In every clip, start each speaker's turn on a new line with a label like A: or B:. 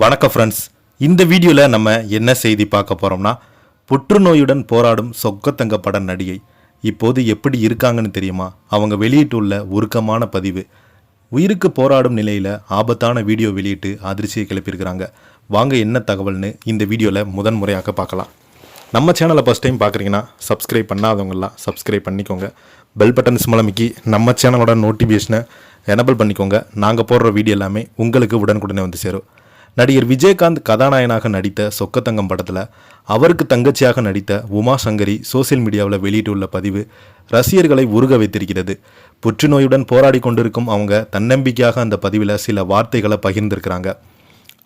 A: வணக்கம் ஃப்ரெண்ட்ஸ், இந்த வீடியோவில் நம்ம என்ன செய்தி பார்க்க போகிறோம்னா, புற்றுநோயுடன் போராடும் சொக்கத்தங்க பட நடிகை இப்போது எப்படி இருக்காங்கன்னு தெரியுமா? அவங்க வெளியிட்டுள்ள உருக்கமான பதிவு. உயிருக்கு போராடும் நிலையில் ஆபத்தான வீடியோ வெளியிட்டு அதிர்ச்சியை கிளப்பியிருக்கிறாங்க. வாங்க என்ன தகவல்னு இந்த வீடியோவில் முதன்முறையாக பார்க்கலாம். நம்ம சேனலை ஃபஸ்ட் டைம் பார்க்குறீங்கன்னா சப்ஸ்கிரைப் பண்ணாதவங்களாம் சப்ஸ்கிரைப் பண்ணிக்கோங்க. பெல் பட்டன் சிம்மலமிக்கி நம்ம சேனலோட நோட்டிஃபிகேஷனை எனபிள் பண்ணிக்கோங்க. நாங்கள் போடுற வீடியோ எல்லாமே உங்களுக்கு உடனுக்குடனே வந்து சேரும். நடிகர் விஜயகாந்த் கதாநாயகனாக நடித்த சொக்கத்தங்கம் படத்தில் அவருக்கு தங்கச்சியாக நடித்த உமா சங்கரி சோசியல் மீடியாவில் வெளியிட்டுள்ள பதிவு ரசிகர்களை உருக வைத்திருக்கிறது. புற்றுநோயுடன் போராடி கொண்டிருக்கும் அவங்க தன்னம்பிக்கையாக அந்த பதிவில் சில வார்த்தைகளை பகிர்ந்திருக்கிறாங்க.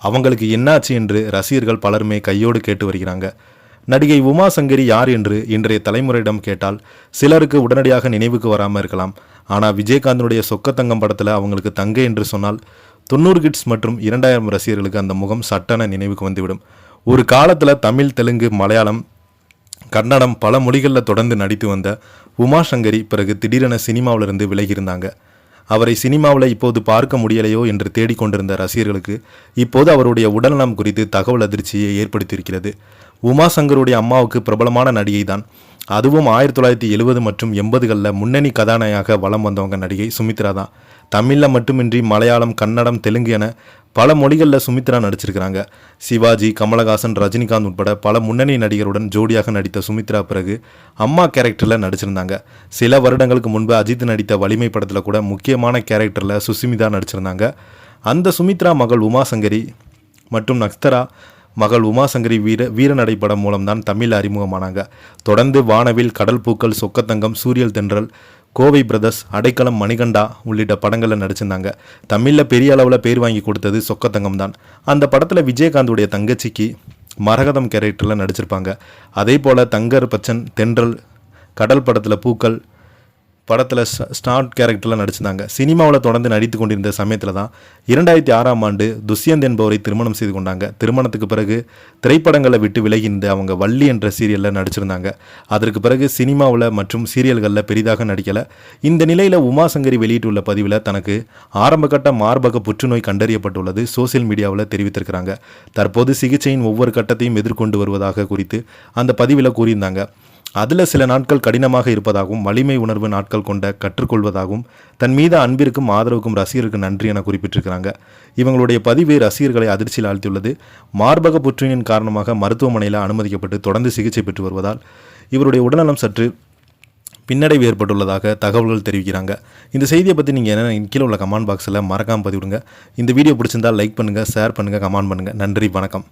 A: அவங்களுக்கு என்னாச்சு என்று ரசிகர்கள் பலருமே கையோடு கேட்டு வருகிறாங்க. நடிகை உமா சங்கரி யார் என்று இன்றைய தலைமுறையிடம் கேட்டால் சிலருக்கு உடனடியாக நினைவுக்கு வராமல் இருக்கலாம். ஆனால் விஜயகாந்தனுடைய சொக்கத்தங்கம் படத்தில் அவங்களுக்கு தங்கை என்று சொன்னால் 90 கிட்ஸ் மற்றும் 2000 ரசிகர்களுக்கு அந்த முகம் சட்டென நினைவுக்கு வந்துவிடும். ஒரு காலத்தில் தமிழ், தெலுங்கு, மலையாளம், கன்னடம் பல மொழிகளில் தொடர்ந்து நடித்து வந்த உமா சங்கரி பிறகு திடீரென சினிமாவிலிருந்து விலகியிருந்தாங்க. அவரை சினிமாவில் இப்போது பார்க்க முடியலையோ என்று தேடிக்கொண்டிருந்த ரசிகர்களுக்கு இப்போது அவருடைய உடல்நலம் குறித்து தகவல் அதிர்ச்சியை ஏற்படுத்தியிருக்கிறது. உமா சங்கருடைய அம்மாவுக்கு பிரபலமான நடிகை தான். அதுவும் 1970 மற்றும் 80களில் முன்னணி கதாநாயகமாக வலம் வந்தவங்க நடிகை சுமித்ரா தான். தமிழில் மட்டுமின்றி மலையாளம், கன்னடம், தெலுங்கு என பல மொழிகளில் சுமித்ரா நடிச்சிருக்கிறாங்க. சிவாஜி, கமலஹாசன், ரஜினிகாந்த் உட்பட பல முன்னணி நடிகருடன் ஜோடியாக நடித்த சுமித்ரா பிறகு அம்மா கேரக்டரில் நடிச்சிருந்தாங்க. சில வருடங்களுக்கு முன்பு அஜித் நடித்த வலிமை படத்தில் கூட முக்கியமான கேரக்டரில் சுஸ்மிதா நடிச்சிருந்தாங்க. அந்த சுமித்ரா மகள் உமா சங்கரி மற்றும் நக்ஸ்தரா மகள் உமா சங்கரி வீரநடை படம் மூலம்தான் தமிழ் அறிமுகமானாங்க. தொடர்ந்து வானவில், கடல் பூக்கள், சொக்கத்தங்கம், சூரியல் தென்றல், கோவை பிரதர்ஸ், அடைக்கலம், மணிகண்டா உள்ளிட்ட படங்களில் நடிச்சிருந்தாங்க. தமிழில் பெரிய அளவில் பேர் வாங்கி கொடுத்தது சொக்கத்தங்கம் தான். அந்த படத்தில் விஜயகாந்துடைய தங்கச்சிக்கு மரகதம் கேரக்டரில் நடிச்சிருப்பாங்க. அதே போல் தங்கர் பச்சன், தென்றல், கடல் படத்தில் பூக்கள் படத்தில் ஸ்டார்ட் கேரக்டரில் நடிச்சிருந்தாங்க. சினிமாவில் தொடர்ந்து நடித்து கொண்டிருந்த சமயத்தில் தான் 2006ஆம் ஆண்டு துஷ்யந்த் என்பவரை திருமணம் செய்து கொண்டாங்க. திருமணத்துக்கு பிறகு திரைப்படங்களை விட்டு விலகியிருந்த அவங்க வள்ளி என்ற சீரியலில் நடிச்சிருந்தாங்க. அதற்கு பிறகு சினிமாவில் மற்றும் சீரியல்களில் பெரிதாக நடிக்கலை. இந்த நிலையில் உமா சங்கரி வெளியிட்டுள்ள பதிவில் தனக்கு ஆரம்பகட்ட மார்பக புற்றுநோய் கண்டறியப்பட்டுள்ளது சோசியல் மீடியாவில் தெரிவித்திருக்கிறாங்க. தற்போது சிகிச்சையின் ஒவ்வொரு கட்டத்தையும் எதிர்கொண்டு வருவதாக குறித்து அந்த பதிவில் கூறியிருந்தாங்க. அதில் சில நாட்கள் கடினமாக இருப்பதாகவும் வலிமை உணர்வு நாட்கள் கொண்ட கற்றுக்கொள்வதாகவும் தன் மீது அன்பிற்கும் ஆதரவுக்கும் ரசிகருக்கு நன்றி என குறிப்பிட்டிருக்கிறாங்க. இவங்களுடைய பதிவு ரசிகர்களை அதிர்ச்சியில் ஆழ்த்தியுள்ளது. மார்பக புற்றுநோயின் காரணமாக மருத்துவமனையில் அனுமதிக்கப்பட்டு தொடர்ந்து சிகிச்சை பெற்று வருவதால் இவருடைய உடல்நலம் சற்று பின்னடைவு ஏற்பட்டுள்ளதாக தகவல்கள் தெரிவிக்கிறாங்க. இந்த செய்தியை பற்றி நீங்கள் என்ன கீழே உள்ள கமெண்ட் பாக்ஸில் மறக்காமல் பதிவிடுங்க. இந்த வீடியோ பிடிச்சிருந்தால் லைக் பண்ணுங்கள், ஷேர் பண்ணுங்கள், கமெண்ட் பண்ணுங்கள். நன்றி, வணக்கம்.